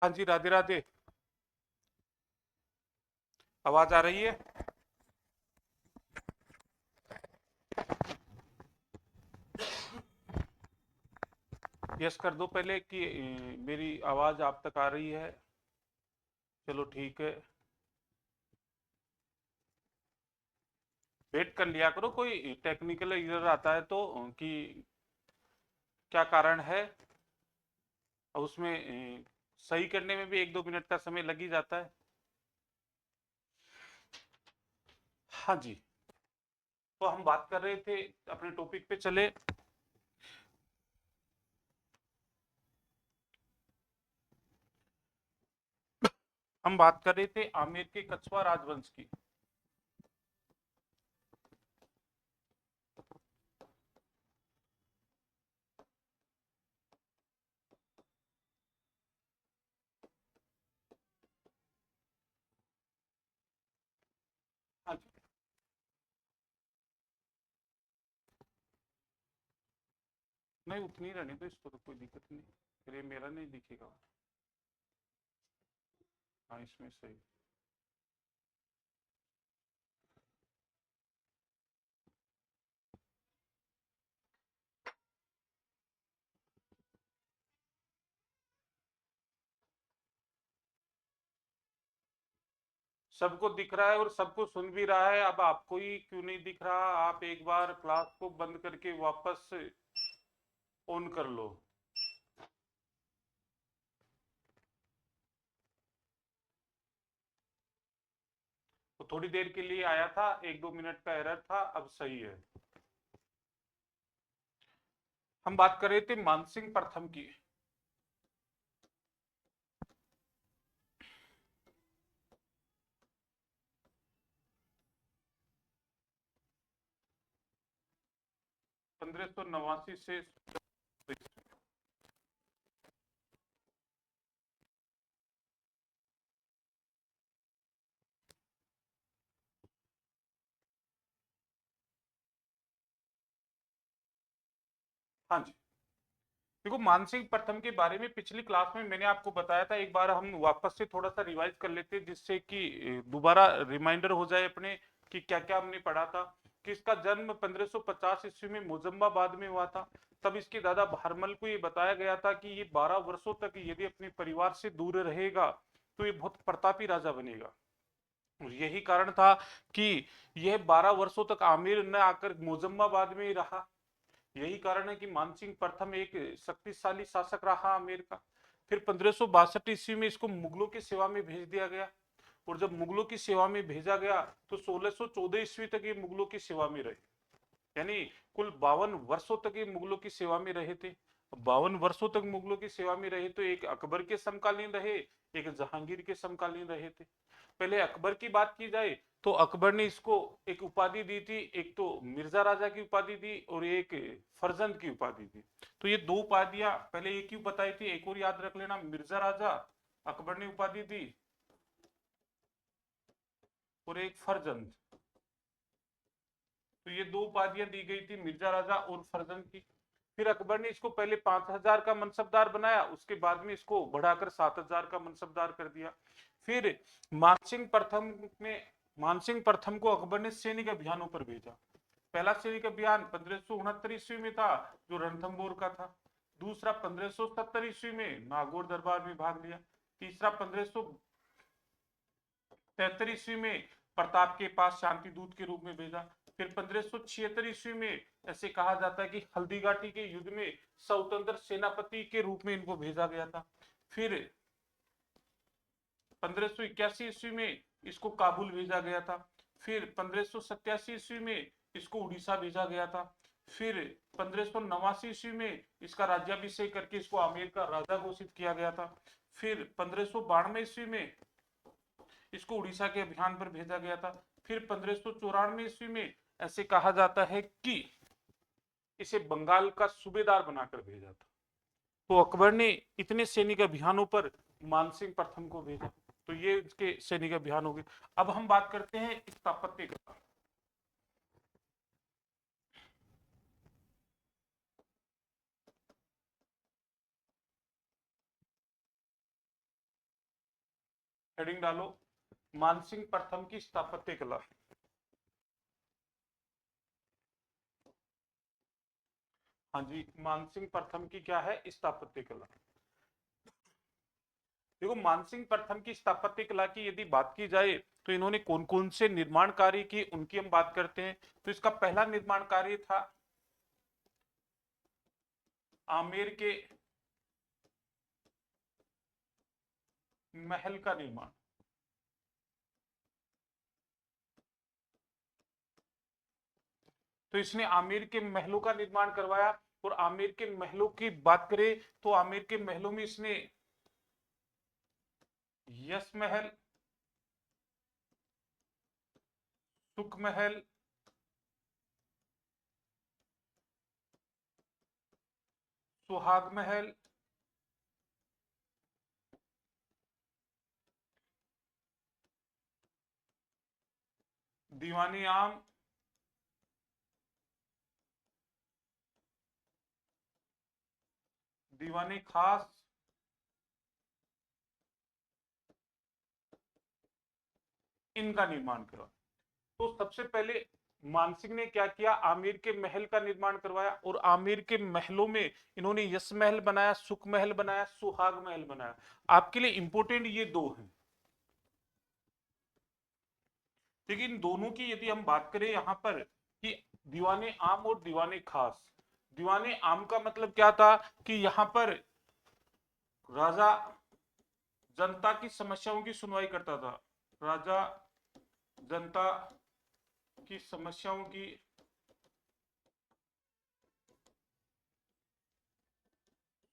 हाँ जी, राधे राधे। आवाज आ रही है? यस कर दो पहले कि मेरी आवाज आप तक आ रही है। चलो ठीक है। वेट कर लिया करो, कोई टेक्निकल एरर आता है तो कि क्या कारण है। और उसमें सही करने में भी 1-2 मिनट का समय लग ही जाता है। हाँ जी। तो हम बात कर रहे थे, अपने टॉपिक पे चले। हम बात कर रहे थे आमेर के कछवा राजवंश की। हाँ जी। नहीं, उतनी रहने दो इसको, तो कोई दिक्कत नहीं। फिर ये मेरा नहीं दिखेगा। हाँ, इसमें सही। सबको दिख रहा है और सबको सुन भी रहा है। अब आपको ही क्यों नहीं दिख रहा? आप एक बार क्लास को बंद करके वापस ऑन कर लो। तो थोड़ी देर के लिए आया था, 1-2 मिनट का एरर था, अब सही है। हम बात कर रहे थे मानसिंह प्रथम की। 1589 से। हाँ जी। देखो, मानसिंह प्रथम के बारे में पिछली क्लास में मैंने आपको बताया था। एक बार हम वापस से थोड़ा सा रिवाइज कर लेते हैं, जिससे कि दोबारा रिमाइंडर हो जाए अपने कि क्या क्या हमने पढ़ा था। कि इसका जन्म 1550 ईस्वी में मुजम्माबाद में हुआ था। तब इसके दादा भारमल को ये बताया गया था कि ये 12 वर्षों तक यदि अपने परिवार से दूर रहेगा तो ये बहुत प्रतापी राजा बनेगा। यही कारण था कि यह 12 वर्षों तक आमेर न आकर मुजम्माबाद में ही रहा। यही कारण है कि मानसिंह प्रथम एक शक्तिशाली शासक रहा आमेर का। फिर 1562 ईस्वी में इसको मुगलों की सेवा में भेज दिया गया। और जब मुगलों की सेवा में भेजा गया तो 1614 ईस्वी तक ये मुगलों की सेवा में रहे। यानी कुल 52 वर्षों तक ये मुगलों की सेवा में रहे थे। 52 वर्षों तक मुगलों की सेवा में रहे तो एक अकबर के समकालीन रहे, एक जहांगीर के समकालीन रहे थे। पहले अकबर की बात की जाए तो अकबर ने इसको एक उपाधि दी थी। एक तो मिर्जा राजा की उपाधि दी और एक फरजंद की उपाधि दी। तो ये दो उपाधियां पहले एक ही बताई थी, एक और याद रख लेना। मिर्जा राजा अकबर ने उपाधि दी, और एक फरजंद। तो ये दो उपाधियां दी गई थी, मिर्जा राजा और फरजंद की। फिर अकबर ने इसको पहले 5,000 का मनसबदार बनाया, उसके बाद में इसको बढ़ाकर 7,000 का मनसबदार कर दिया। फिर मानसिंह प्रथम में मानसिंह प्रथम को अकबर ने सैनिक अभियानों पर भेजा। पहला सैनिक अभियान 1569 ईस्वी में था, जो रणथंबोर का था। दूसरा 1570 ईस्वी में नागौर दरबार में भाग लिया। तीसरा 1573 ईस्वी में प्रताप के पास शांति दूत के रूप में भेजा। फिर 1576 ईस्वी में ऐसे कहा जाता है कि हल्दीघाटी के युद्ध में स्वतंत्र सेनापति के रूप में इनको भेजा गया था। फिर 1581 ईस्वी में इसको काबुल भेजा गया था। फिर 1587 ईस्वी में इसको उड़ीसा भेजा गया था। फिर 1589 ईस्वी में इसका राज्याभिषेक करके इसको आमेर का राजा घोषित किया गया था। फिर 1592 ईस्वी में इसको उड़ीसा के अभियान पर भेजा गया था। फिर 1594 ईस्वी में ऐसे कहा जाता है कि इसे बंगाल का सूबेदार बनाकर भेजा था। तो अकबर ने इतने सैनिक अभियानों पर मानसिंह प्रथम को भेजा। तो ये इसके सैनिक अभियान हो गए। अब हम बात करते हैं स्थापत्य का। हेडिंग डालो, मानसिंह प्रथम की स्थापत्य कला। हाँ जी, मानसिंह प्रथम की क्या है, स्थापत्य कला। देखो, मानसिंह प्रथम की स्थापत्य कला की यदि बात की जाए तो इन्होंने कौन कौन से निर्माण कार्य किए उनकी हम बात करते हैं। तो इसका पहला निर्माण कार्य था आमेर के महल का निर्माण। तो इसने आमेर के महलों का निर्माण करवाया। और आमेर के महलों की बात करें तो आमेर के महलों में इसने यश महल, सुख महल, सुहाग महल, दीवानी आम, दीवानी खास, इनका निर्माण करवाया। तो सबसे पहले मानसिंह ने क्या किया, आमेर के महल का निर्माण करवाया। और आमेर के महलों में इन्होंने यश महल बनाया, सुख महल बनाया, सुहाग महल बनाया। आपके लिए इंपोर्टेंट ये दो हैं। लेकिन इन दोनों की यदि हम बात करें यहां पर कि दीवाने आम और दीवाने खास। दीवाने आम का मतलब क्या था कि यहां पर राजा जनता की समस्याओं की सुनवाई करता था। राजा जनता की समस्याओं की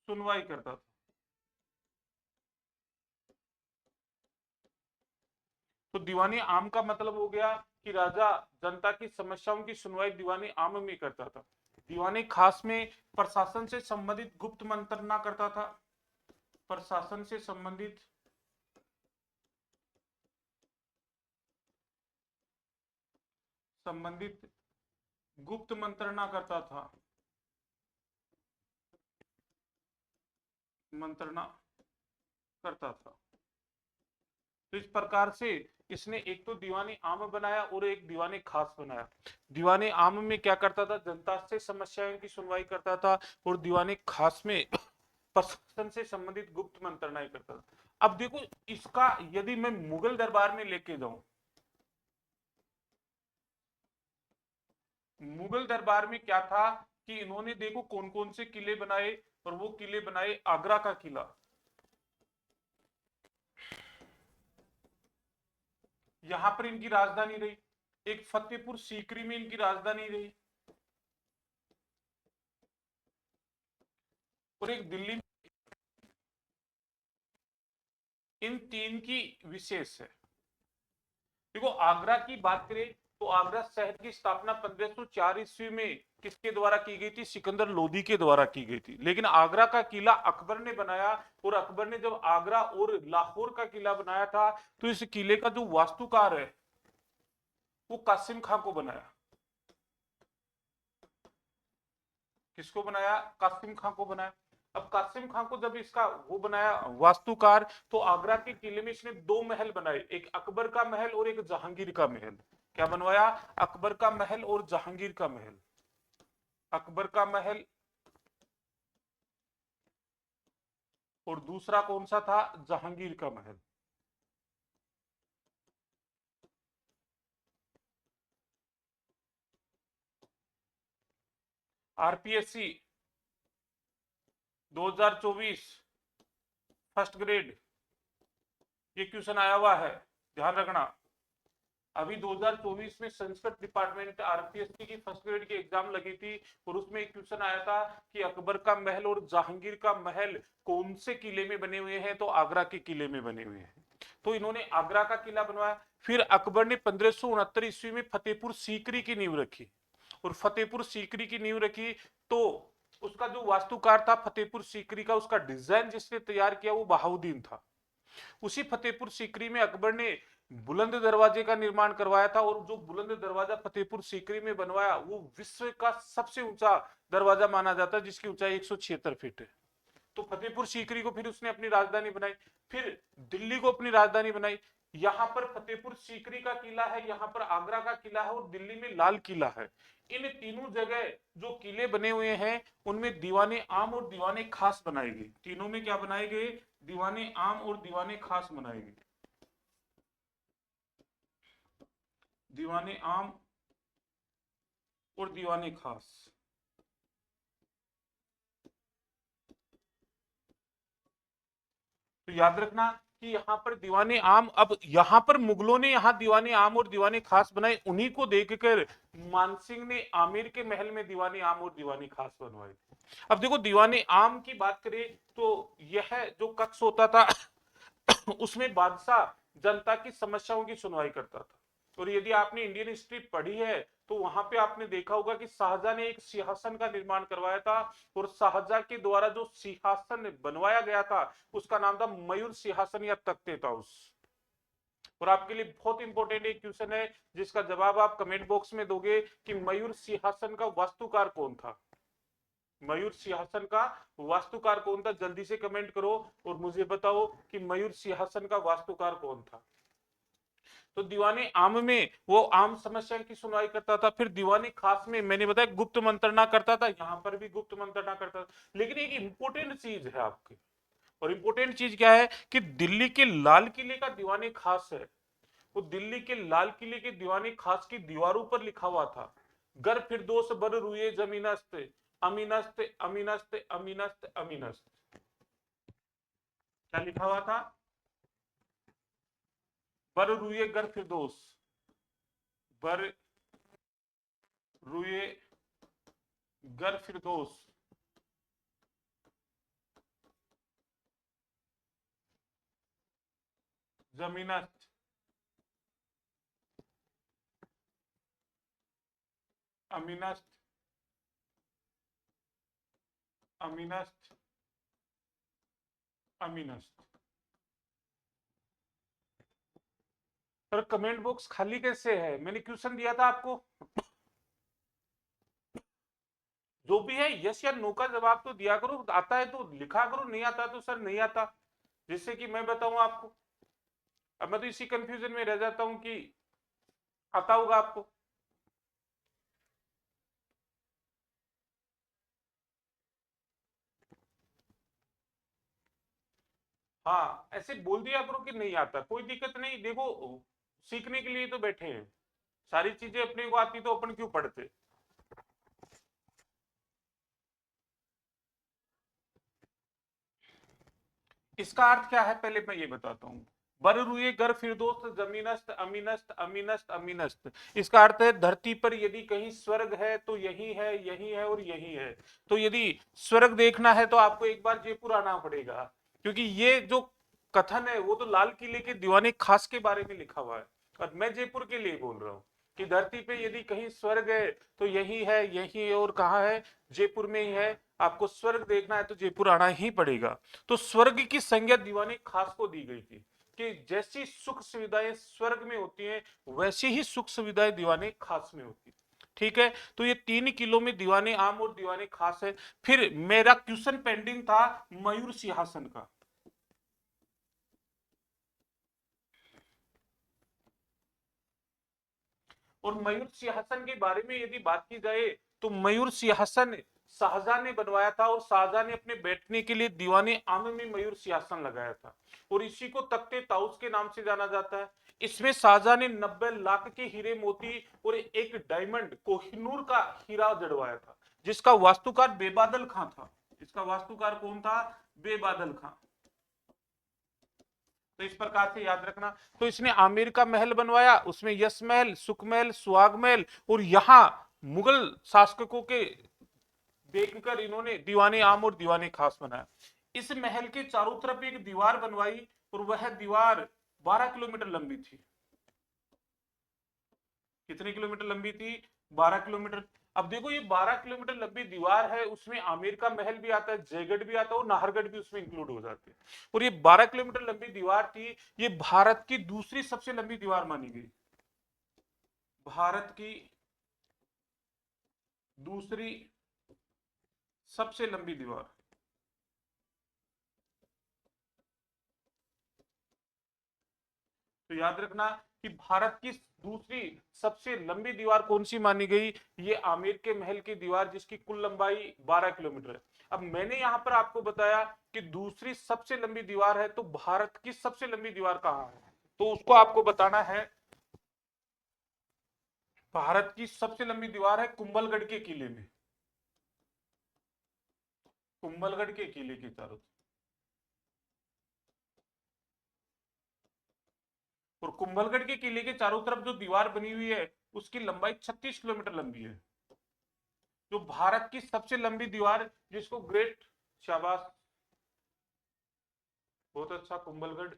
सुनवाई करता था। तो दीवानी आम का मतलब हो गया कि राजा जनता की समस्याओं की सुनवाई दीवानी आम में करता था। दीवानी खास में प्रशासन से संबंधित गुप्त मंत्रणा करता था। प्रशासन से संबंधित गुप्त मंत्रणा करता था। मंत्रणा करता था। तो इस प्रकार से इसने एक तो दीवानी आम बनाया और एक दीवानी खास बनाया। दीवानी आम में क्या करता था, जनता से समस्याओं की सुनवाई करता था। और दीवानी खास में प्रशासन से संबंधित गुप्त मंत्रणाएं करता था। अब देखो, इसका यदि मैं मुगल दरबार में लेके जाऊं, मुगल दरबार में क्या था कि इन्होंने देखो कौन कौन से किले बनाए। और वो किले बनाए, आगरा का किला, यहां पर इनकी राजधानी रही। एक फतेहपुर सीकरी में इनकी राजधानी रही। और एक दिल्ली में। इन तीन की विशेष है। देखो, आगरा की बात करें तो आगरा शहर की स्थापना 1504 ईस्वी में किसके द्वारा की गई थी, सिकंदर लोदी के द्वारा की गई थी। लेकिन आगरा का किला अकबर ने बनाया। और अकबर ने जब आगरा और लाहौर का किला बनाया था तो इस किले का जो वास्तुकार है वो कासिम खां को बनाया। किसको बनाया, कासिम खां को बनाया। अब कासिम खां को जब इसका वो बनाया वास्तुकार, तो आगरा के किले में इसने दो महल बनाए, एक अकबर का महल और एक जहांगीर का महल। क्या बनवाया, अकबर का महल और जहांगीर का महल। अकबर का महल और दूसरा कौन सा था, जहांगीर का महल। आरपीएससी 2024 फर्स्ट ग्रेड ये क्वेश्चन आया हुआ है, ध्यान रखना। अभी 2024 में संस्कृत डिपार्टमेंट आरपीएससी की फर्स्ट ग्रेड की एग्जाम लगी थी। और उसमें एक क्वेश्चन आया था कि अकबर का महल और जहांगीर का महल कौन से किले में बने हुए हैं, तो आगरा के किले में बने हुए हैं। तो इन्होंने आगरा का किला बनवाया। फिर अकबर ने 1569 ईस्वी में फतेहपुर सीकरी की नींव रखी। और फतेहपुर सीकरी की नींव रखी तो उसका जो वास्तुकार था फतेहपुर सीकरी का, उसका डिजाइन जिसने तैयार किया वो बहाउद्दीन था। उसी फतेहपुर सीकरी में अकबर ने बुलंद दरवाजे का निर्माण करवाया था। और जो बुलंद दरवाजा फतेहपुर सीकरी में बनवाया वो विश्व का सबसे ऊंचा दरवाजा माना जाता है, जिसकी ऊंचाई 176 फीट है। तो फतेहपुर सीकरी को फिर उसने अपनी राजधानी बनाई, फिर दिल्ली को अपनी राजधानी बनाई। यहाँ पर फतेहपुर सीकरी का किला है, यहाँ पर आगरा का किला है और दिल्ली में लाल किला है। इन तीनों जगह जो किले बने हुए हैं उनमें दीवाने आम और दीवाने खास बनाए गए। तीनों में क्या बनाए गए? दीवाने आम और दीवाने खास बनाए गए। दीवाने आम और दीवाने खास। तो याद रखना कि यहाँ पर दीवाने आम, अब यहाँ पर मुगलों ने यहाँ दीवाने आम और दीवाने खास बनाए, उन्हीं को देखकर मानसिंह ने आमेर के महल में दीवाने आम और दीवाने खास बनवाए। अब देखो दीवाने आम की बात करें तो यह जो कक्ष होता था उसमें बादशाह जनता की समस्याओं की सुनवाई करता था। और यदि आपने इंडियन हिस्ट्री पढ़ी है तो वहां पे आपने देखा होगा कि शाहजहां ने एक सिंहासन का निर्माण करवाया था और शाहजहां के द्वारा जो सिंहासन बनवाया गया था उसका नाम था मयूर सिंहासन या तख्ते ताउस। और आपके लिए बहुत इंपॉर्टेंट एक क्वेश्चन है जिसका जवाब आप कमेंट बॉक्स में दोगे कि मयूर सिंहासन का वास्तुकार कौन था। मयूर सिंहासन का वास्तुकार कौन था? जल्दी से कमेंट करो और मुझे बताओ कि मयूर सिंहासन का वास्तुकार कौन था। तो दीवाने आम में वो आम समस्या की सुनवाई करता था, फिर दीवाने खास में मैंने बताया गुप्त मंत्रणा करता था, यहां पर भी गुप्त मंत्रणा करता था। लेकिन एक इंपॉर्टेंट चीज है आपकी, और इंपॉर्टेंट चीज क्या है कि दिल्ली के लाल किले का दीवाने खास है। वो दिल्ली के लाल किले के दीवाने खास की दीवारों पर लिखा हुआ था, गर फिरदौस बर रुए जमीनस्त अमीनस्त अमीनस्त अमीनस्त अमीनस्त। क्या लिखा हुआ था? बर रुए गर फिरदौस, बर रुए गर फिरदौस जमीनस्त अमीनस्त अमीनस्त अमीनस्त। सर कमेंट बॉक्स खाली कैसे है? मैंने क्वेश्चन दिया था आपको, जो भी है यस या नो का जवाब तो दिया करो, आता है तो लिखा करो, नहीं आता तो सर नहीं आता, जिससे कि मैं बताऊं आपको। अब मैं तो इसी कंफ्यूजन में रह जाता हूं कि आता होगा आपको। हाँ ऐसे बोल दिया करो कि नहीं आता, कोई दिक्कत नहीं। देखो सीखने के लिए तो बैठे हैं, सारी चीजें अपने को आती तो अपन क्यों पढ़ते। इसका अर्थ क्या है पहले मैं ये बताता हूँ। बर रुए गर फिरदौस जमीनस्त अमीनस्त अमीनस्त अमीनस्त, इसका अर्थ है धरती पर यदि कहीं स्वर्ग है तो यही है, यही है और यही है। तो यदि स्वर्ग देखना है तो आपको एक बार जयपुर आना पड़ेगा, क्योंकि ये जो कथन है वो तो लाल किले के दीवाने खास के बारे में लिखा हुआ है, और मैं जयपुर के लिए बोल रहा हूँ कि धरती पे यदि कहीं स्वर्ग है तो यही है, यही है और कहाँ है? जयपुर में ही है। आपको स्वर्ग देखना है तो जयपुर आना ही पड़ेगा। तो स्वर्ग की संज्ञा दीवाने खास को दी गई थी कि जैसी सुख सुविधाएं स्वर्ग में होती हैं वैसी ही सुख सुविधाएं दीवाने खास में होती है। ठीक है, तो ये 3 किलो में दीवाने आम और दीवाने खास है। फिर मेरा क्वेश्चन पेंडिंग था मयूर सिंहासन का। और मयूर सिंहासन के बारे में यदि बात की जाए तो मयूर सिंहासन शाहजहां ने बनवाया था, और शाहजहां ने अपने बैठने के लिए दीवाने आम में मयूर सिंहासन लगाया था, और इसी को तख्ते ताउस के नाम से जाना जाता है। इसमें शाहजहां ने 90 लाख के हीरे मोती और एक डायमंड कोहिनूर का हीरा जड़वाया था, जिसका वास्तुकार बेबादल खां था। इसका वास्तुकार कौन था? बेबादल खां। तो इस प्रकार से याद रखना। तो इसने आमेर का महल बनवाया, उसमें यश महल, सुख महल, सुहाग महल, और यहां मुगल शासकों के देखकर इन्होंने दीवाने आम और दीवाने खास बनाया। इस महल के चारों तरफ एक दीवार बनवाई, और वह दीवार 12 किलोमीटर लंबी थी। कितने किलोमीटर लंबी थी? 12 किलोमीटर। अब देखो ये 12 किलोमीटर लंबी दीवार है, उसमें आमेर का महल भी आता है, जयगढ़ भी आता है और नाहरगढ़ भी उसमें इंक्लूड हो जाते हैं। और ये 12 किलोमीटर लंबी दीवार थी, ये भारत की दूसरी सबसे लंबी दीवार मानी गई। भारत की दूसरी सबसे लंबी दीवार। तो याद रखना कि भारत की दूसरी सबसे लंबी दीवार कौन सी मानी गई, ये आमेर के महल की दीवार, जिसकी कुल लंबाई 12 किलोमीटर है। अब मैंने यहां पर आपको बताया कि दूसरी सबसे लंबी दीवार है, तो भारत की सबसे लंबी दीवार कहां है, तो उसको आपको बताना है। भारत की सबसे लंबी दीवार है कुंभलगढ़ के किले में, कुंभलगढ़ के किले के चारों तरफ। और कुंभलगढ़ के किले के चारों तरफ जो दीवार बनी हुई है उसकी लंबाई 36 किलोमीटर लंबी है। जो भारत की सबसे लंबी दीवार, जिसको ग्रेट, शाबाश, बहुत अच्छा, कुंभलगढ़,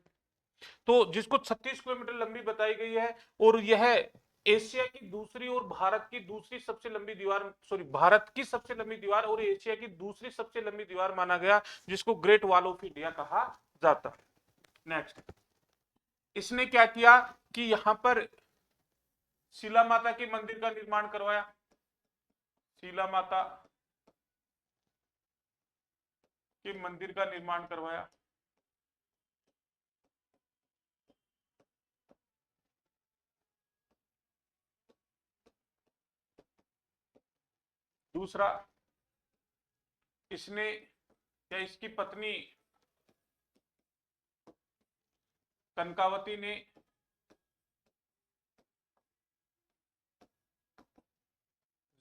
तो जिसको 36 किलोमीटर लंबी बताई गई है, और यह एशिया की दूसरी और भारत की दूसरी सबसे लंबी दीवार, सॉरी, भारत की सबसे लंबी दीवार और एशिया की दूसरी सबसे लंबी दीवार माना गया, जिसको ग्रेट वॉल ऑफ इंडिया कहा जाता है। नेक्स्ट, इसने क्या किया कि यहां पर शीला माता के मंदिर का निर्माण करवाया, शीला माता के मंदिर का निर्माण करवाया। दूसरा, इसने या इसकी पत्नी कनकावती ने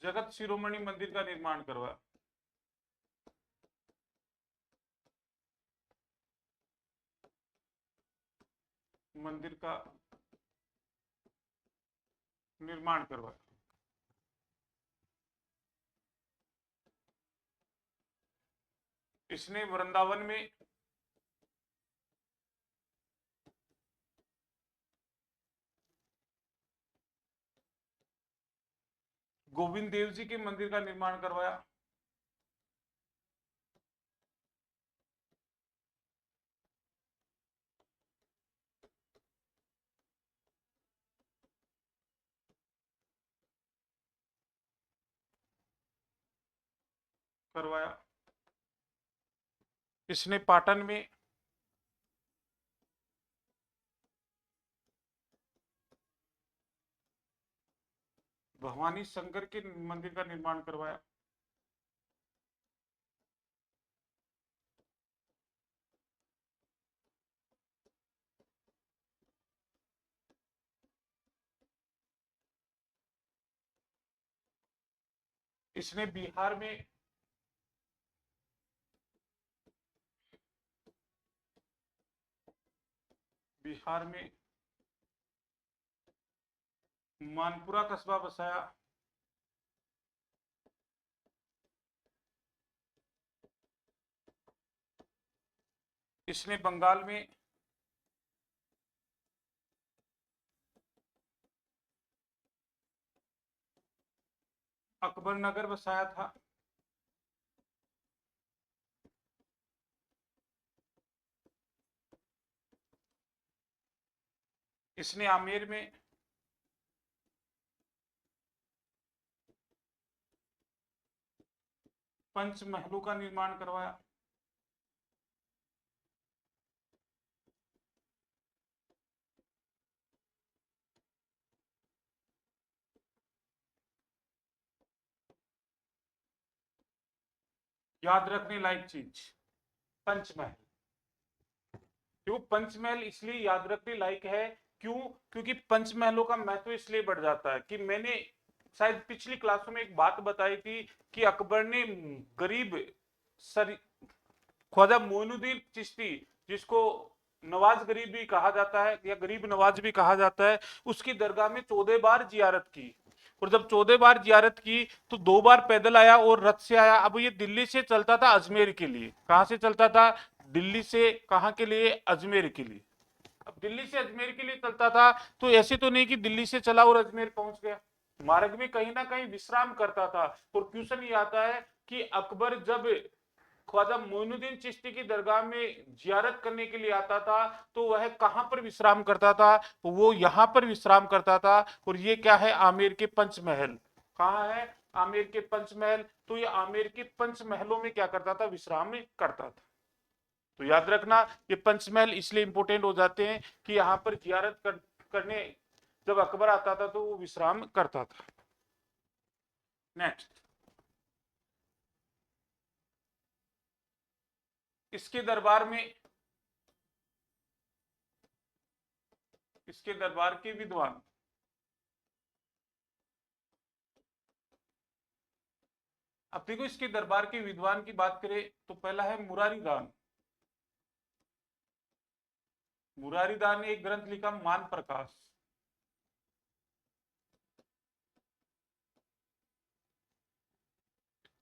जगत शिरोमणि मंदिर का निर्माण करवाया। मंदिर का निर्माण करवाया। इसने वृंदावन में गोविंद देव जी के मंदिर का निर्माण करवाया। करवाया। इसने पाटन में भवानी शंकर के मंदिर का निर्माण करवाया। इसने बिहार में बिहार में मानपुरा कस्बा बसाया। इसने बंगाल में अकबर नगर बसाया था। इसने आमेर में पंचमहलों का निर्माण करवाया। याद रखने लायक चीज, पंचमहल। क्यों पंचमहल इसलिए याद रखने लायक है, क्यों, क्योंकि पंचमहलों का महत्व इसलिए बढ़ जाता है कि मैंने शायद पिछली क्लासों में एक बात बताई थी कि अकबर ने गरीब सर ख्वाजा मोइनुद्दीन चिश्ती, जिसको नवाज गरीब भी कहा जाता है या गरीब नवाज भी कहा जाता है, उसकी दरगाह में 14 बार जियारत की। और जब 14 बार जियारत की तो 2 बार पैदल आया और रथ से आया। अब ये दिल्ली से चलता था अजमेर के लिए। कहां से चलता था? दिल्ली से कहां के लिए? अजमेर के लिए। अब दिल्ली से अजमेर के लिए चलता था, तो ऐसे तो नहीं कि दिल्ली से चला और अजमेर पहुंच गया, मार्ग में कहीं ना कहीं विश्राम करता था। और क्वेश्चन ये आता है कि अकबर जब ख्वाजा मोइनुद्दीन चिश्ती की दरगाह में जियारत करने के लिए आता था तो वह कहां पर विश्राम करता था? वो यहां पर विश्राम करता था। और ये क्या है? आमेर के पंचमहल। कहां है? आमेर के पंचमहल। तो ये आमेर के पंचमहलों में क्या करता था? विश्राम करता था। तो याद रखना ये पंचमहल इसलिए इंपॉर्टेंट हो जाते हैं कि यहाँ पर करने जब अकबर आता था तो वो विश्राम करता था। नेक्स्ट, इसके दरबार में, इसके दरबार के विद्वान, अब देखो इसके दरबार के विद्वान की बात करें तो पहला है मुरारी दान। मुरारी दान ने एक ग्रंथ लिखा मान प्रकाश।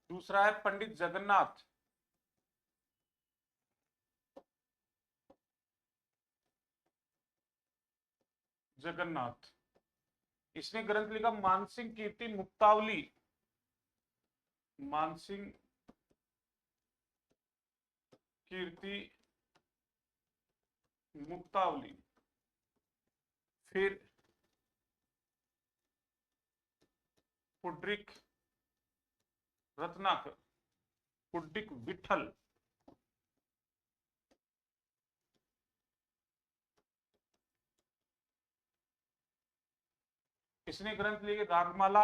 दूसरा है पंडित जगन्नाथ। जगन्नाथ, इसने ग्रंथ लिखा मानसिंह कीर्ति मुक्तावली। मानसिंह कीर्ति मुक्तावली। फिर पुड्रिक रत्नाकर, पुड्रिक विठल। इसने ग्रंथ लिखे रागमाला।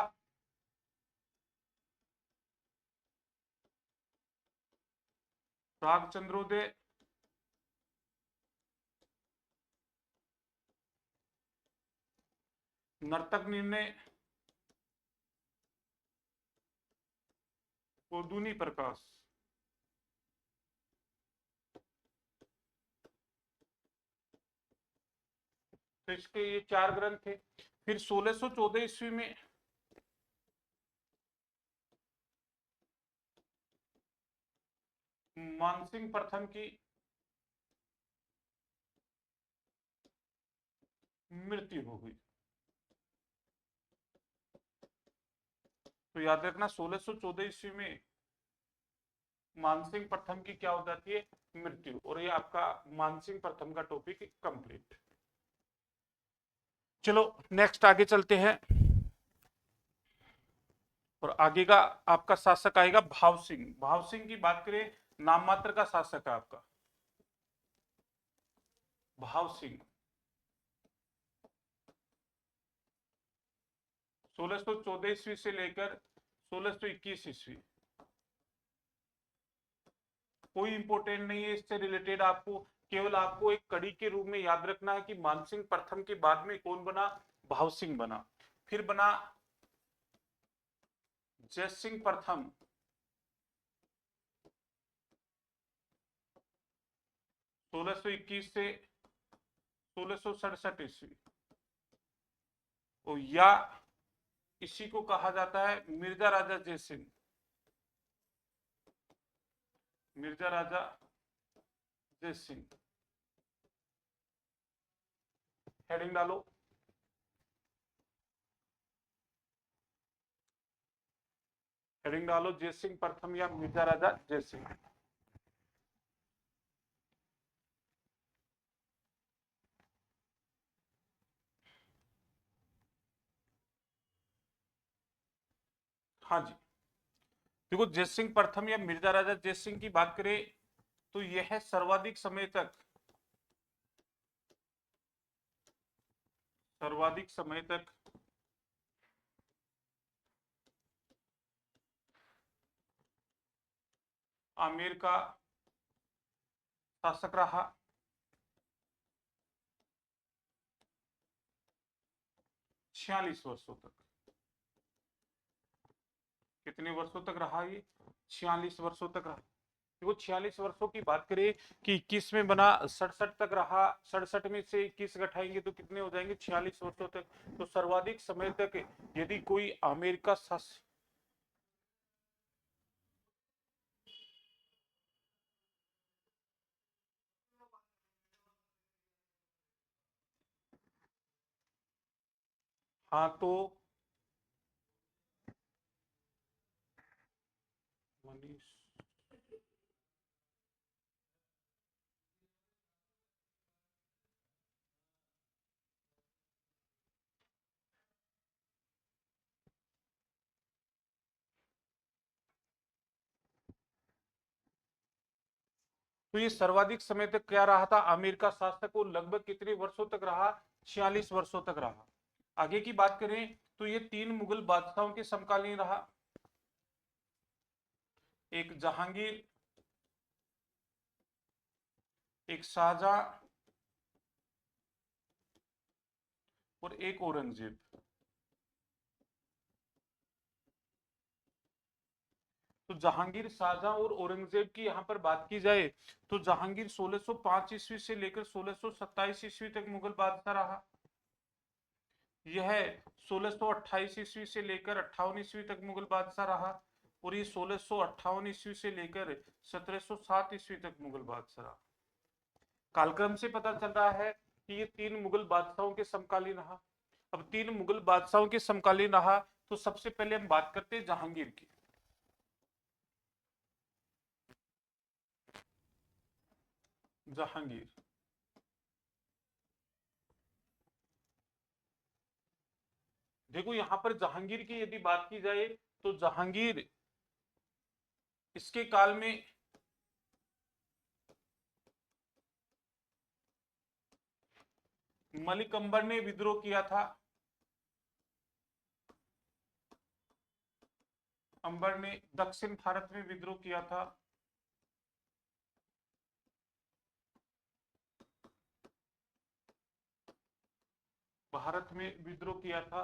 राग चंद्रोदय। नर्तक निर्णय। कोदूनी प्रकाश। तो इसके ये 4 ग्रंथ थे। फिर 1614 ईस्वी में मानसिंह प्रथम की मृत्यु हो गई। तो याद रखना 1614 ईस्वी में मानसिंह प्रथम की क्या हो जाती है, मृत्यु। और ये आपका मानसिंह प्रथम का टॉपिक कंप्लीट। चलो नेक्स्ट आगे चलते हैं। और आगे का आपका शासक आएगा भाव सिंह। भाव सिंह की बात करें, नाम मात्र का शासक है आपका भाव सिंह। 1614 ईस्वी से लेकर 1621 ईस्वी। कोई इंपोर्टेंट नहीं है इससे रिलेटेड, आपको केवल आपको एक कड़ी के रूप में याद रखना है कि मानसिंह प्रथम के बाद में कौन बना, भाव सिंह बना। फिर बना जय सिंह प्रथम। 1621 से 1667 ईस्वी। या इसी को कहा जाता है मिर्जा राजा जय सिंह। मिर्जा राजा जय सिंह। हेडिंग डालो। हेडिंग डालो जय सिंह प्रथम या मिर्जा राजा जय सिंह। हाँ जी, देखो जय सिंह प्रथम या मिर्जा राजा जय सिंह की बात करें तो यह सर्वाधिक समय तक आमेर का शासक रहा। 46 वर्षों तक। कितने वर्षों तक रहा ये, 46 वर्षों तक रहा। देखो 46 वर्षों की बात करें कि 21 में बना, 67 तक रहा, 67 में से 21 घटाएंगे तो कितने हो जाएंगे, 46 वर्षों तक। तो सर्वाधिक समय तक यदि कोई आमेर का शासक, हाँ तो मनीष, तो ये सर्वाधिक समय तक क्या रहा था, आमेर का शासक, वो लगभग कितने वर्षों तक रहा, 46 वर्षों तक रहा। आगे की बात करें तो ये 3 मुगल बादशाहों के समकालीन रहा, एक जहांगीर, एक शाहजहां और एक औरंगजेब। तो जहांगीर, शाहजहां और औरंगजेब की यहाँ पर बात की जाए तो जहांगीर 1605 ईस्वी से लेकर 1627 ईस्वी तक मुगल बादशाह रहा। यह 1628 ईस्वी से लेकर 58 ईस्वी तक मुगल बादशाह रहा। और ये 1658 ईस्वी से लेकर 1707 ईस्वी तक मुगल बादशाह रहा। कालक्रम से पता चल रहा है कि ये 3 मुगल बादशाहों के समकालीन रहा। अब 3 मुगल बादशाहों के समकालीन रहा तो सबसे पहले हम बात करते हैं जहांगीर की। जहांगीर, देखो यहां पर जहांगीर की यदि बात की जाए तो जहांगीर, इसके काल में मलिक अंबर ने विद्रोह किया था। अंबर ने दक्षिण भारत में विद्रोह किया था। भारत में विद्रोह किया था।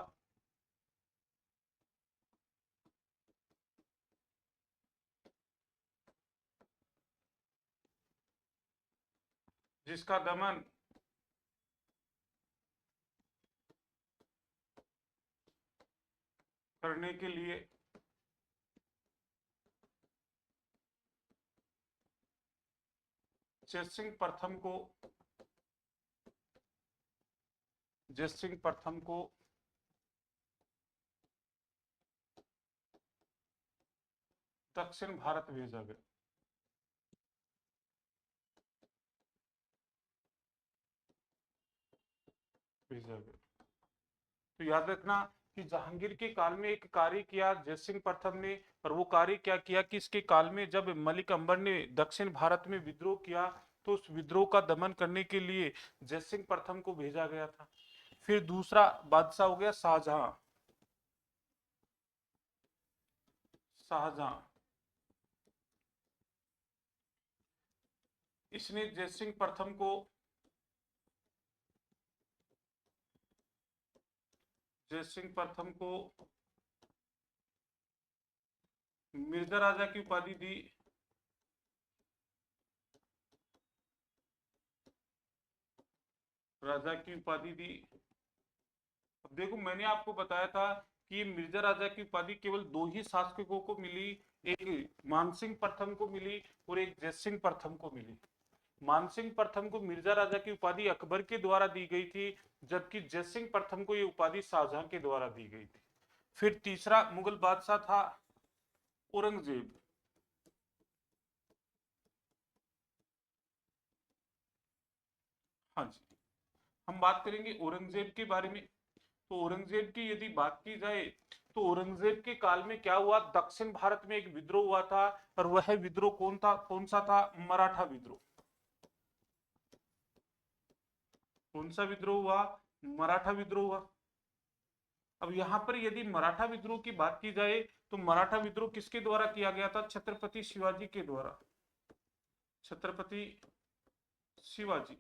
जिसका दमन करने के लिए जयसिंह प्रथम को, जयसिंह प्रथम को दक्षिण भारत भेजा गया। भेजा गया। तो याद रखना कि जहांगीर के काल में एक कार्य किया जयसिंह प्रथम ने, और वो कार्य क्या किया कि इसके काल में जब मलिक अंबर ने दक्षिण भारत में विद्रोह किया तो उस विद्रोह का दमन करने के लिए जयसिंह प्रथम को भेजा गया था। फिर दूसरा बादशाह हो गया शाहजहां। शाहजहां, इसने जयसिंह प्रथम को, जयसिंह प्रथम को मिर्जा राजा की उपाधि दी। राजा की उपाधि दी। अब देखो मैंने आपको बताया था कि मिर्जा राजा की उपाधि केवल 2 ही शासकों को मिली, एक मानसिंह प्रथम को मिली और एक जयसिंह प्रथम को मिली। मानसिंह प्रथम को मिर्जा राजा की उपाधि अकबर के द्वारा दी गई थी, जबकि जयसिंह प्रथम को यह उपाधि शाहजहां के द्वारा दी गई थी। फिर तीसरा मुगल बादशाह था औरंगजेब। हाँ जी, हम बात करेंगे औरंगजेब के बारे में। तो औरंगजेब की यदि बात की जाए तो औरंगजेब के काल में क्या हुआ, दक्षिण भारत में एक विद्रोह हुआ था, और वह विद्रोह कौन था, कौन सा था, मराठा विद्रोह। कौन सा विद्रोह हुआ, मराठा विद्रोह हुआ। अब यहां पर यदि मराठा विद्रोह की बात की जाए तो मराठा विद्रोह किसके द्वारा किया गया था, छत्रपति शिवाजी के द्वारा। छत्रपति शिवाजी।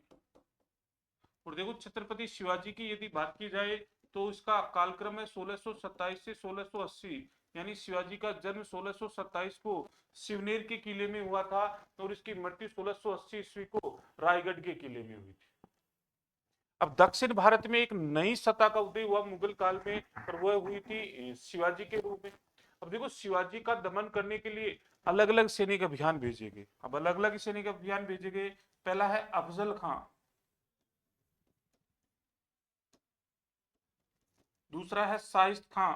और देखो छत्रपति शिवाजी की यदि बात की जाए तो इसका कालक्रम है 1627 से 1680, यानी शिवाजी का जन्म 1627 को शिवनेर के किले में हुआ था और इसकी मृत्यु 1680 ईस्वी को रायगढ़ के किले में हुई थी। अब दक्षिण भारत में एक नई सत्ता का उदय हुआ मुगल काल में, और वह हुई थी शिवाजी के रूप में। अब देखो शिवाजी का दमन करने के लिए अलग अलग सैनिक अभियान भेजे गए। अब अलग अलग सैनिक अभियान भेजे गए। पहला है अफजल खां, दूसरा है शाइस्त खां,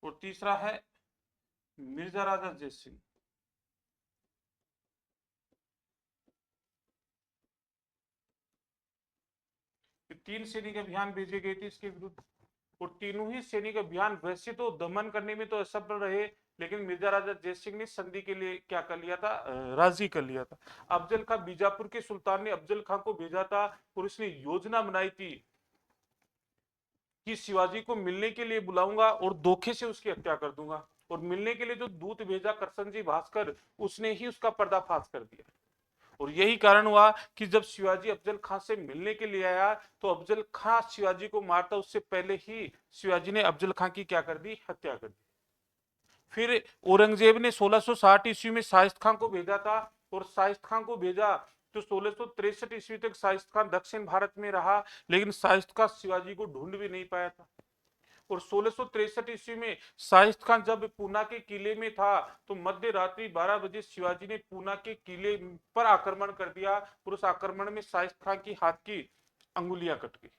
और तीसरा है मिर्जा राजा जयसिंह। ये 3 सैनिक अभियान भेजे गए थे इसके विरुद्ध। और तीनों ही सैनिक अभियान वैसे तो दमन करने में तो असफल रहे, लेकिन मिर्जा राजा जय सिंह ने संधि के लिए क्या कर लिया था, राजी कर लिया था। अफजल खान, बीजापुर के सुल्तान ने अफजल खान को भेजा था और उसने योजना बनाई थी कि शिवाजी को मिलने के लिए बुलाऊंगा और धोखे से उसकी हत्या कर दूंगा। और मिलने के लिए जो दूत भेजा करसन जी भास्कर, उसने ही उसका पर्दाफाश कर दिया। और यही कारण हुआ कि जब शिवाजी अफजल खान से मिलने के लिए आया तो अफजल खान शिवाजी को मारता उससे पहले ही शिवाजी ने अफजल खान की क्या कर दी, हत्या कर दी। फिर औरंगजेब ने 1660 ईस्वी में शाहिद खान को भेजा था, और शाहिद खान को भेजा तो 1663 ईस्वी तक शाहिद खान दक्षिण भारत में रहा, लेकिन शाहिद खान शिवाजी को ढूंढ भी नहीं पाया था। और 1663 ईस्वी में शाहिद खान जब पूना के किले में था तो मध्य रात्रि 12 बजे शिवाजी ने पूना के किले पर आक्रमण कर दिया, और उस आक्रमण में शाहिद खान की हाथ की अंगुलियां कट गई।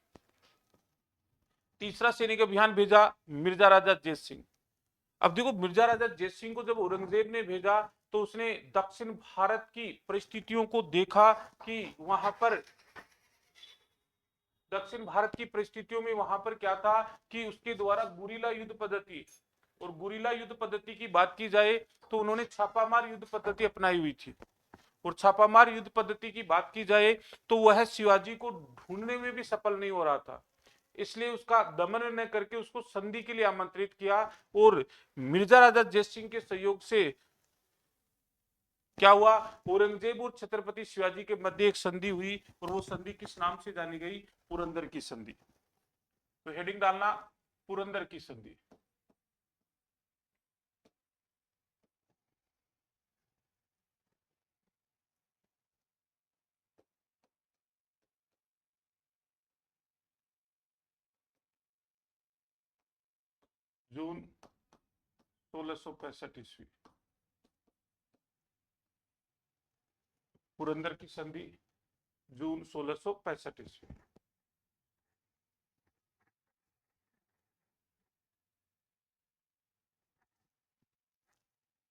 तीसरा सैनिक अभियान भेजा मिर्जा राजा जय सिंह। अब देखो, मिर्जा राजा जय सिंह को जब औरंगजेब ने भेजा तो उसने दक्षिण भारत की परिस्थितियों को देखा कि वहां पर दक्षिण भारत की परिस्थितियों में वहां पर क्या था कि उसके द्वारा गुरिल्ला युद्ध पद्धति, और गुरिल्ला युद्ध पद्धति की बात की जाए तो उन्होंने छापामार युद्ध पद्धति अपनाई हुई थी। और छापामार युद्ध पद्धति की बात की जाए तो वह शिवाजी को ढूंढने में भी सफल नहीं हो रहा था, इसलिए उसका दमन न करके उसको संधि के लिए आमंत्रित किया। और मिर्जा राजा जय सिंह के सहयोग से क्या हुआ, औरंगजेब और छत्रपति शिवाजी के मध्य एक संधि हुई, और वो संधि किस नाम से जानी गई, पुरंदर की संधि। तो हेडिंग डालना पुरंदर की संधि। जून 1665 ईस्वी, पुरंदर की संधि जून 1665 ईस्वी।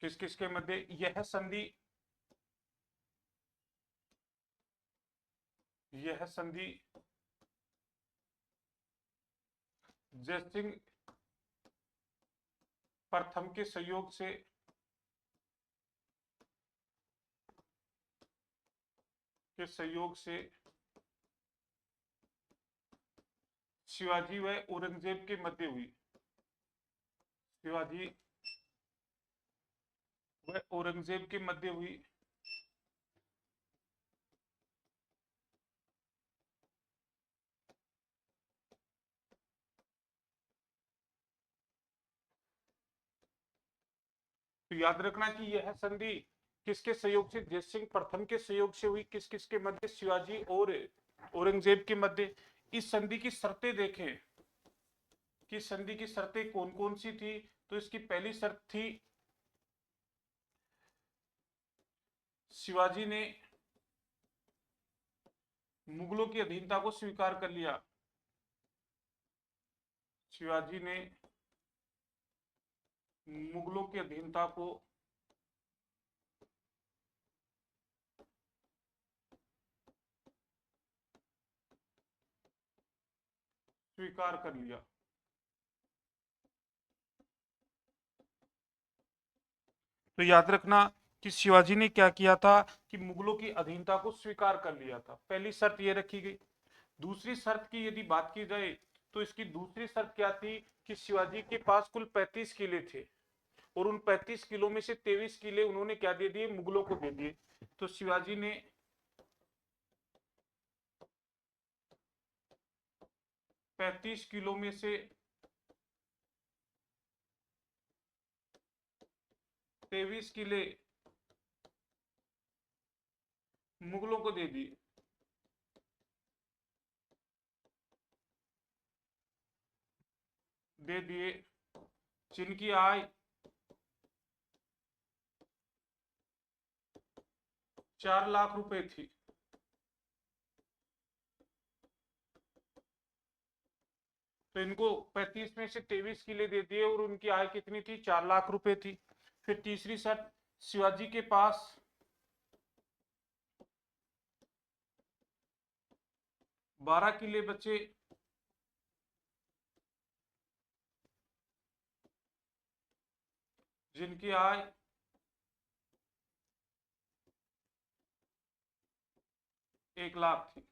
किस किस के मध्य यह संधि, यह संधि जय सिंह प्रथम के सहयोग से शिवाजी व औरंगजेब के मध्य हुई, शिवाजी व औरंगजेब के मध्य हुई। तो याद रखना कि यह संधि किसके सहयोग से, जय सिंह प्रथम के सहयोग से हुई। किस किस के मध्य, शिवाजी और औरंगजेब के मध्य। इस संधि की शर्तें देखें कि संधि की शर्तें कौन कौन सी थी। तो इसकी पहली शर्त थी, शिवाजी ने मुगलों की अधीनता को स्वीकार कर लिया, शिवाजी ने मुगलों की अधीनता को स्वीकार कर लिया। तो याद रखना कि शिवाजी ने क्या किया था कि मुगलों की अधीनता को स्वीकार कर लिया था, पहली शर्त यह रखी गई। दूसरी शर्त की यदि बात की जाए तो इसकी दूसरी शर्त क्या थी कि शिवाजी के पास कुल 35 किले थे, और उन 35 किलों में से 23 किले उन्होंने क्या दे दिए, मुगलों को दे दिए। तो शिवाजी ने 35 किलो में से 23 किले मुगलों को दे दिए, जिनकी आय 4 लाख रुपए थी। तो इनको 35 में से 23 किले दे दिए, और उनकी आय कितनी थी, 4 लाख रुपए थी। फिर तीसरी शर्त, शिवाजी के पास 12 किले बचे, जिनकी आय 1 लाख थी।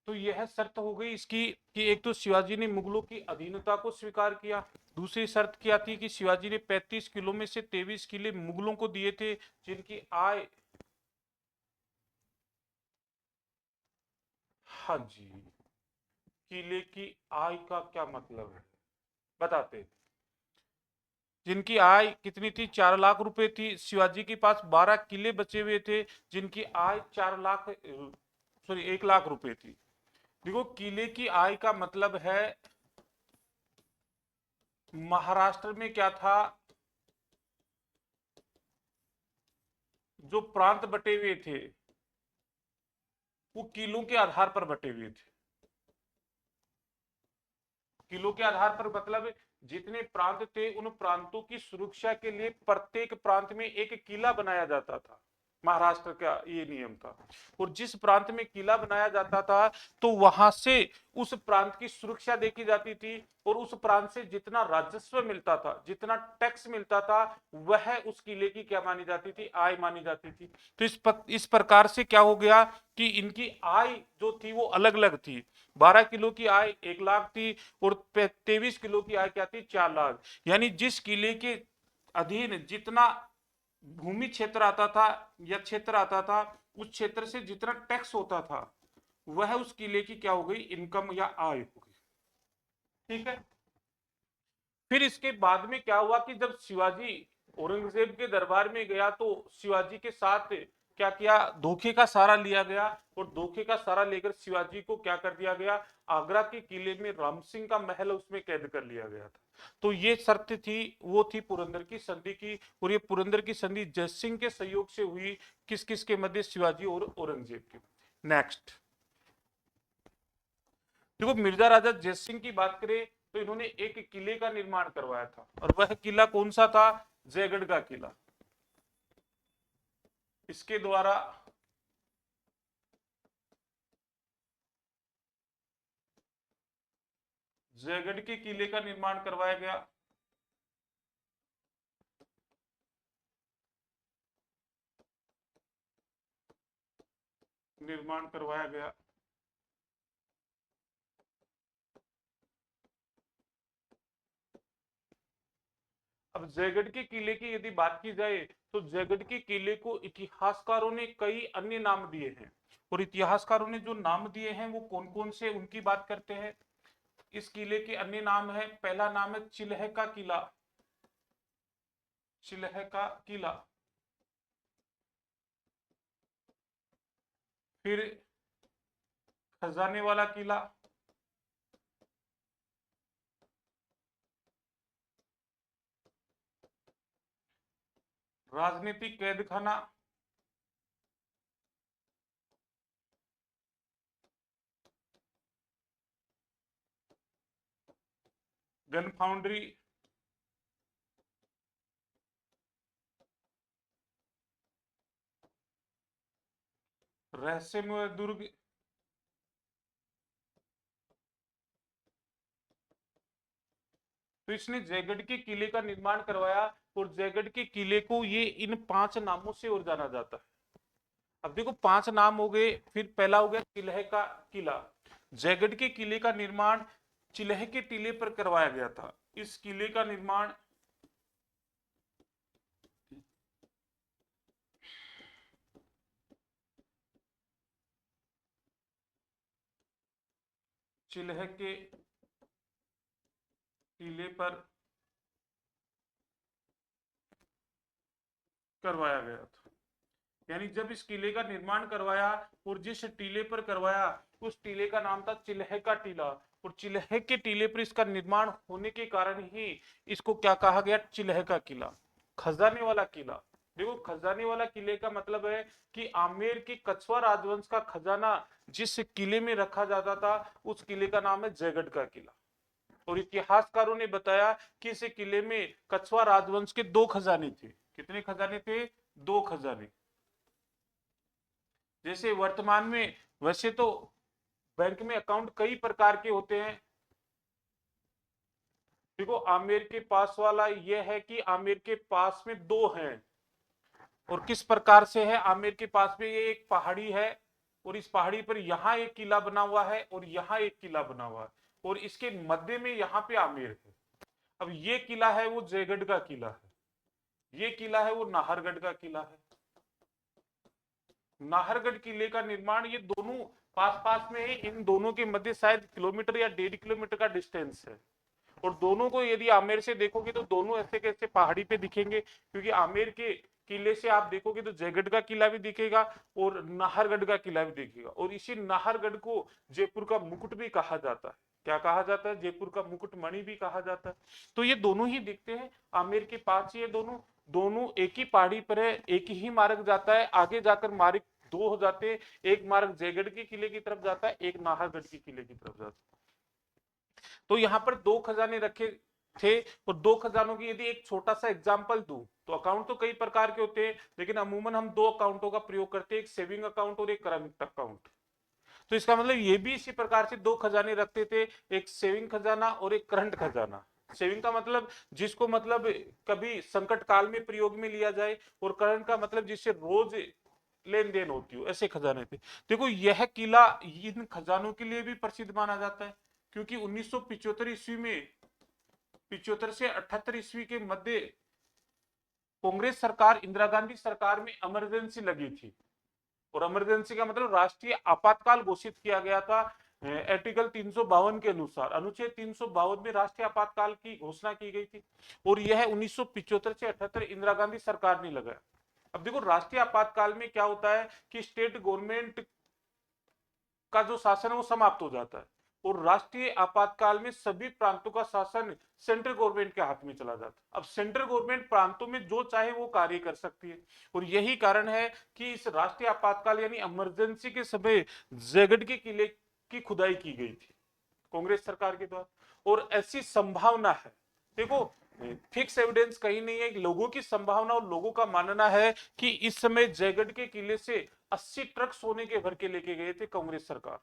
तो यह शर्त हो गई इसकी कि एक तो शिवाजी ने मुगलों की अधीनता को स्वीकार किया। दूसरी शर्त क्या थी कि शिवाजी ने 35 किलो में से 23 किले मुगलों को दिए थे, जिनकी आय, हाँ जी, किले की आय का क्या मतलब है बताते हैं। जिनकी आय कितनी थी, 4 लाख रुपए थी। शिवाजी के पास 12 किले बचे हुए थे, जिनकी आय 4 लाख, सॉरी 1 लाख रुपए थी। देखो किले की आय का मतलब है, महाराष्ट्र में क्या था, जो प्रांत बटे हुए थे वो किलों के आधार पर बटे हुए थे। किलो के आधार पर मतलब जितने प्रांत थे उन प्रांतों की सुरक्षा के लिए प्रत्येक प्रांत में एक किला बनाया जाता था। महाराष्ट्र का ये नियम था। और जिस प्रांत में किला बनाया जाता था तो वहां से उस प्रांत की सुरक्षा देखी जाती थी, और उस प्रांत से जितना राजस्व मिलता था, जितना टैक्स मिलता था, वह उस किले की क्या मानी जाती थी, आय मानी जाती थी। तो इस प्रकार से क्या हो गया कि इनकी आय जो थी वो अलग अलग थी। 12 किलो की आय 1 लाख थी, और 23 किलो की आय क्या थी, 4 लाख। यानी जिस किले के अधीन जितना भूमि क्षेत्र आता था या क्षेत्र आता था, उस क्षेत्र से जितना टैक्स होता था, वह उस किले की क्या हो गई, इनकम या आय हो गई। ठीक है। फिर इसके बाद में क्या हुआ कि जब शिवाजी औरंगजेब के दरबार में गया तो शिवाजी के साथ क्या किया, धोखे का सहारा लिया गया, और धोखे का सहारा लेकर शिवाजी को क्या कर दिया गया, आगरा के किले में राम सिंह का महल उसमें कैद कर लिया गया था। तो ये शर्त थी, वो थी पुरंदर की संधि की। और ये पुरंदर की संधि जयसिंह के सहयोग से हुई, किस किस के मध्य, शिवाजी और औरंगजेब के मध्य। नेक्स्ट देखो, मिर्जा राजा जयसिंह की बात करें तो इन्होंने एक किले का निर्माण करवाया था, और वह किला कौन सा था, जयगढ़ का किला। इसके द्वारा जयगढ़ के किले का निर्माण करवाया गया। निर्माण करवाया गया। अब जयगढ़ के किले की यदि बात की जाए तो जयगढ़ के किले को इतिहासकारों ने कई अन्य नाम दिए हैं, और इतिहासकारों ने जो नाम दिए हैं वो कौन कौन से, उनकी बात करते हैं। इस किले के अन्य नाम है, पहला नाम है चिल्ह का किला, चिल्ह का किला। फिर खजाने वाला किला, राजनीतिक कैद खाना, गन फाउंड्री, रहस्यमय दुर्ग। तो इसने जयगढ़ के किले का निर्माण करवाया, और जयगढ़ के किले को ये इन 5 नामों से और जाना जाता है। अब देखो 5 नाम हो गए। फिर पहला हो गया चिल्ह का किला। जयगढ़ के किले का निर्माण चिल्ह के टीले पर करवाया गया था। इस किले का निर्माण चिल्ह के टीले पर करवाया गया था। यानी जब इस किले का निर्माण करवाया और जिस टीले पर करवाया, उस टीले का नाम था चिल्ह का टीला, और चिल्ह के टीले पर इसका निर्माण होने के कारण ही इसको क्या कहा गया, चिल्ह का किला, खजाने वाला किला। देखो खजाने वाला किले का मतलब है कि आमेर के कछवा राजवंश का खजाना जिस किले में रखा जाता था, उस किले का नाम है जयगढ़ का किला। और इतिहासकारों ने बताया कि इस किले में कछवा राजवंश के 2 खजाने थे। कितने खजाने थे, 2 खजाने। जैसे वर्तमान में वैसे तो बैंक में अकाउंट कई प्रकार के होते हैं, देखो आमेर के पास वाला यह है कि आमेर के पास में दो हैं, और किस प्रकार से है, आमेर के पास में ये एक पहाड़ी है, और इस पहाड़ी पर यहाँ एक किला बना हुआ है और यहाँ एक किला बना हुआ है, और इसके मध्य में यहाँ पे आमेर है। अब ये किला है वो जयगढ़ का किला है, ये किला है वो नाहरगढ़ का किला है। नाहरगढ़ किले का निर्माण, ये दोनों पास पास में है, इन दोनों के मध्य शायद किलोमीटर या 1.5 किलोमीटर का डिस्टेंस है, और दोनों को यदि आमेर से देखोगे तो दोनों ऐसे कैसे पहाड़ी पे दिखेंगे, क्योंकि आमेर के किले से आप देखोगे तो जयगढ़ का किला भी दिखेगा और नाहरगढ़ का किला भी दिखेगा, और इसी नाहरगढ़ को जयपुर का मुकुट भी कहा जाता है। क्या कहा जाता है? जयपुर का मुकुट मणि भी कहा जाता है। तो ये दोनों ही दिखते हैं आमेर के पास, ये दोनों दोनों एक ही पहाड़ी पर है, एक ही मार्ग जाता है, आगे जाकर मार्ग दो हो जाते हैं, एक मार्ग जयगढ़ के किले की तरफ जाता है, एक नाहरगढ़ के किले की तरफ जाता है। तो यहाँ पर दो खजाने रखे थे, और दो खजानों की यदि एक छोटा सा एग्जांपल दूं तो अकाउंट तो कई प्रकार के होते हैं, लेकिन अमूमन हम दो अकाउंटों का प्रयोग करते हैं, एक सेविंग अकाउंट और एक करंट अकाउंट। तो इसका मतलब ये भी इसी प्रकार से दो खजाने रखते थे, एक सेविंग खजाना और एक करंट खजाना। सेविंग का मतलब जिसको मतलब कभी संकट काल में प्रयोग में लिया जाए, और करंट का मतलब जिससे रोज लेन देन होती हो, ऐसे खजाने थे। देखो यह किला इन खजानों के लिए भी प्रसिद्ध माना जाता है, क्योंकि 1975 ईस्वी में, 75 से 78 ईस्वी के मध्य कांग्रेस सरकार, इंदिरा गांधी सरकार में इमरजेंसी लगी थी, और इमरजेंसी का मतलब राष्ट्रीय आपातकाल घोषित किया गया था। आर्टिकल 352 के अनुसार, अनुच्छेद 352 में राष्ट्रीय आपातकाल की घोषणा की गई थी, और यह 1975 से 78 इंदिरा गांधी सरकार ने लगाया। अब देखो राष्ट्रीय आपातकाल में क्या होता है कि स्टेट गवर्नमेंट का जो शासन है वो समाप्त हो जाता है, और राष्ट्रीय आपातकाल में सभी प्रांतों का शासन सेंट्रल गवर्नमेंट के हाथ में चला जाता है। अब सेंट्रल गवर्नमेंट प्रांतों में जो चाहे वो कार्य कर सकती है, और यही कारण है कि इस राष्ट्रीय आपातकाल यानी इमरजेंसी के समय जयगढ़ के किले की खुदाई की गई थी कांग्रेस सरकार के द्वारा, और ऐसी संभावना है, देखो फिक्स एविडेंस कहीं नहीं है, लोगों की संभावना और लोगों का मानना है कि इस समय जयगढ़ के किले से 80 ट्रक सोने के भर के लेके गए थे कांग्रेस सरकार,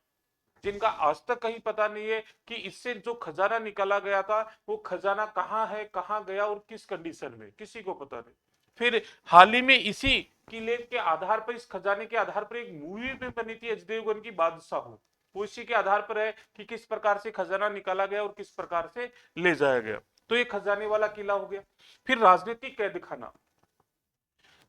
जिनका आज तक कहीं पता नहीं है कि इससे जो खजाना निकाला गया था वो खजाना कहाँ है, कहाँ गया और किस कंडीशन में, किसी को पता नहीं। फिर हाल ही में इसी किले के आधार पर, इस खजाने के आधार पर एक मूवी भी बनी थी अजय देवगन की, बादशाह, वो इसी के आधार पर है कि किस प्रकार से खजाना निकाला गया और किस प्रकार से ले जाया गया। तो ये खजाने वाला किला हो गया। फिर राजनीतिक कैद खाना,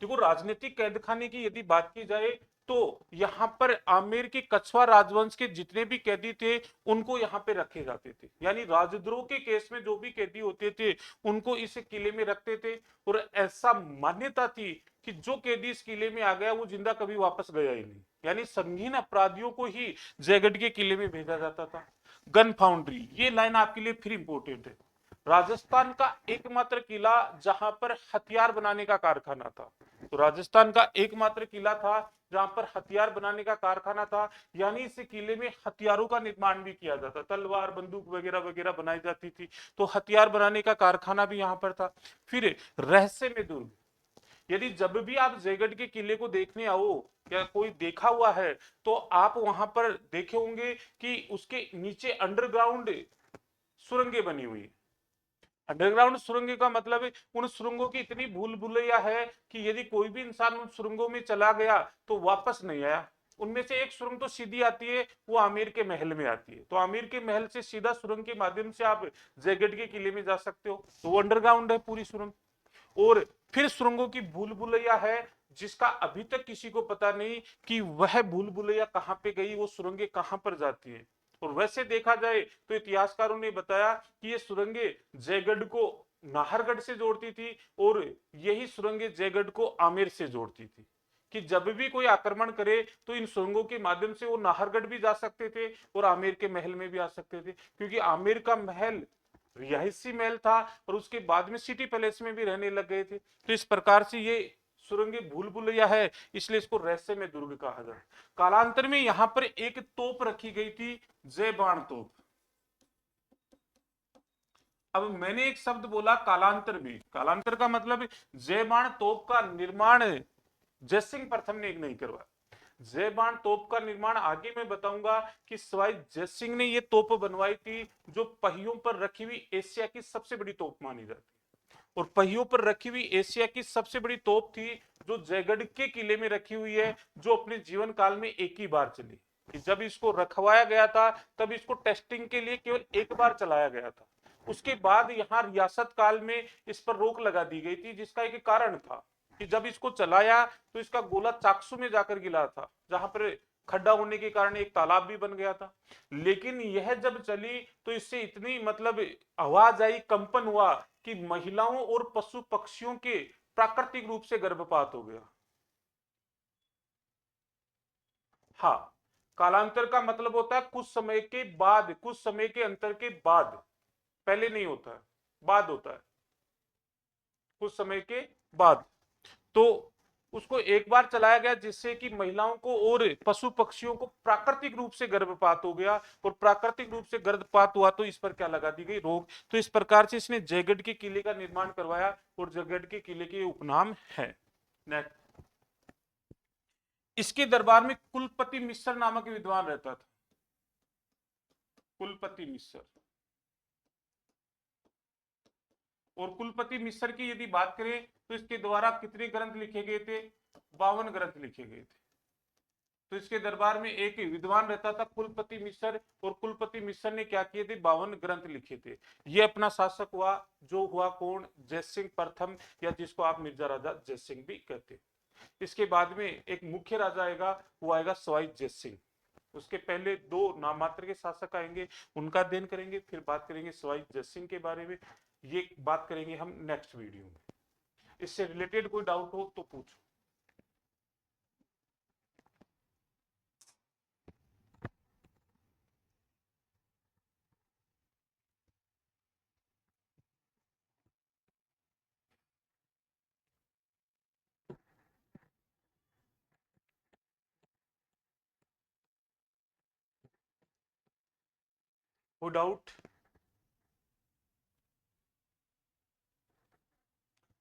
देखो राजनीतिक कैद खाने की यदि बात की जाए तो यहाँ पर आमेर के कछवा राजवंश के जितने भी कैदी थे उनको यहाँ पे रखे जाते थे, यानी राजद्रोह के केस में जो भी कैदी होते थे उनको इस किले में रखते थे, और ऐसा मान्यता थी कि जो कैदी इस किले में आ गया वो जिंदा कभी वापस गया ही नहीं, यानी संगीन अपराधियों को ही जयगढ़ के किले में भेजा जाता था। गन फाउंड्री, ये लाइन आपके लिए फिर इंपोर्टेंट है। राजस्थान का एकमात्र किला जहां पर हथियार बनाने का कारखाना था, तो राजस्थान का एकमात्र किला था जहां पर हथियार बनाने का कारखाना था, यानी इस किले में हथियारों का निर्माण भी किया जाता, तलवार बंदूक वगैरह वगैरह बनाई जाती थी, तो हथियार बनाने का कारखाना भी यहाँ पर था। फिर रहस्यमय दुर्ग, यदि जब भी आप जयगढ़ के किले को देखने आओ या कोई देखा हुआ है तो आप वहां पर देखे होंगे कि उसके नीचे अंडरग्राउंड सुरंगें बनी हुई। अंडरग्राउंड सुरंग का मतलब है उन सुरंगों की इतनी भूल भुलैया है कि यदि कोई भी इंसान उन सुरंगों में चला गया तो वापस नहीं आया। उनमें से एक सुरंग तो सीधी आती है, वो आमिर के महल में आती है, तो आमिर के महल से सीधा सुरंग के माध्यम से आप जयगढ़ के किले में जा सकते हो, तो वो अंडरग्राउंड है पूरी सुरंग। और फिर सुरंगों की भूल भुलैया है जिसका अभी तक किसी को पता नहीं कि वह भूल भुलैया कहाँ पे गई, वो सुरंगें कहाँ पर जाती है। और वैसे देखा जाए तो इतिहासकारों ने बताया कि ये सुरंगें जयगढ़ को नाहरगढ़ से जोड़ती थी, और यही सुरंगें जयगढ़ को आमेर से जोड़ती थी, कि जब भी कोई आक्रमण करे तो इन सुरंगों के माध्यम से वो नाहरगढ़ भी जा सकते थे और आमेर के महल में भी आ सकते थे, क्योंकि आमेर का महल रिहायशी महल था और उसके बाद में सिटी पैलेस में भी रहने लग गए थे। तो इस प्रकार से ये सुरंगे भूल भुलैया है, इसलिए इसको रहस्यमय दुर्ग कहा जाता है। कालांतर में यहाँ पर एक तोप रखी गई थी, जय बाण तोप। अब मैंने एक शब्द बोला कालांतर में, कालांतर का मतलब जय बाण तोप का निर्माण जयसिंह प्रथम ने नहीं करवाया। जय बाण तोप का निर्माण आगे मैं बताऊंगा कि सवाई जय सिंह ने ये तोप बनवाई थी, जो पहियों पर रखी हुई एशिया की सबसे बड़ी तोप मानी जाती है। और पहियों पर रखी हुई एशिया की सबसे बड़ी तोप थी जो जयगढ़ के किले में रखी हुई है, जो अपने जीवन काल में एक ही बार चली। कि जब इसको रखवाया गया था तब इसको टेस्टिंग के लिए केवल एक बार चलाया गया था। उसके बाद यहाँ रियासत काल में इस पर रोक लगा दी गई थी, जिसका एक कारण था कि जब इसको चलाया तो इसका गोला चाकसू में जाकर गिरा था, जहां पर खड्डा होने के कारण एक तालाब भी बन गया था। लेकिन यह जब चली तो इससे इतनी मतलब आवाज आई, कंपन हुआ कि महिलाओं और पशु पक्षियों के प्राकृतिक रूप से गर्भपात हो गया। हाँ, कालांतर का मतलब होता है कुछ समय के बाद, कुछ समय के अंतर के बाद, पहले नहीं होता है, बाद होता है, कुछ समय के बाद। तो उसको एक बार चलाया गया जिससे कि महिलाओं को और पशु पक्षियों को प्राकृतिक रूप से गर्भपात हो गया, और प्राकृतिक रूप से गर्भपात हुआ तो इस पर क्या लगा दी गई, रोक। तो इस प्रकार से इसने जयगढ़ के किले का निर्माण करवाया, और जयगढ़ के किले के उपनाम है। नेक्स्ट, इसके दरबार में कुलपति मिश्र नामक विद्वान रहता था। कुलपति मिश्र। और कुलपति मिश्र की यदि बात करें तो इसके द्वारा कितने ग्रंथ लिखे गए थे, 52 ग्रंथ लिखे गए थे। तो इसके दरबार में एक विद्वान रहता था कुलपति मिश्र, और कुलपति मिश्र ने क्या किए थे, 52 ग्रंथ लिखे थे। ये अपना शासक हुआ, जो हुआ कौन, जयसिंह प्रथम, या जिसको आप मिर्जा राजा जयसिंह भी कहते। इसके बाद में एक मुख्य राजा आएगा, वो आएगा सवाई जयसिंह। उसके पहले दो नाम मात्र के शासक आएंगे, उनका अध्ययन करेंगे, फिर बात करेंगे सवाई जयसिंह के बारे में। ये बात करेंगे हम नेक्स्ट वीडियो में। इससे रिलेटेड कोई डाउट हो तो पूछो। कोई डाउट?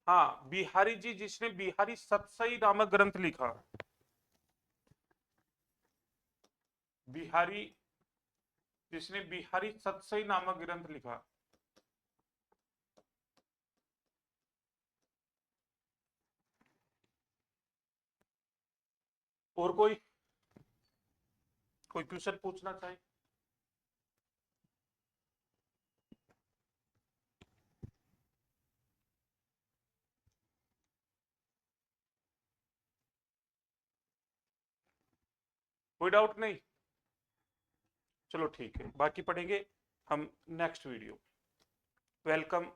हाँ, बिहारी जी, जिसने बिहारी सतसई नामक ग्रंथ लिखा। बिहारी, जिसने बिहारी सतसई नामक ग्रंथ लिखा। और कोई क्वेश्चन पूछना चाहे? कोई डाउट नहीं? चलो ठीक है, बाकी पढ़ेंगे हम नेक्स्ट वीडियो। वेलकम।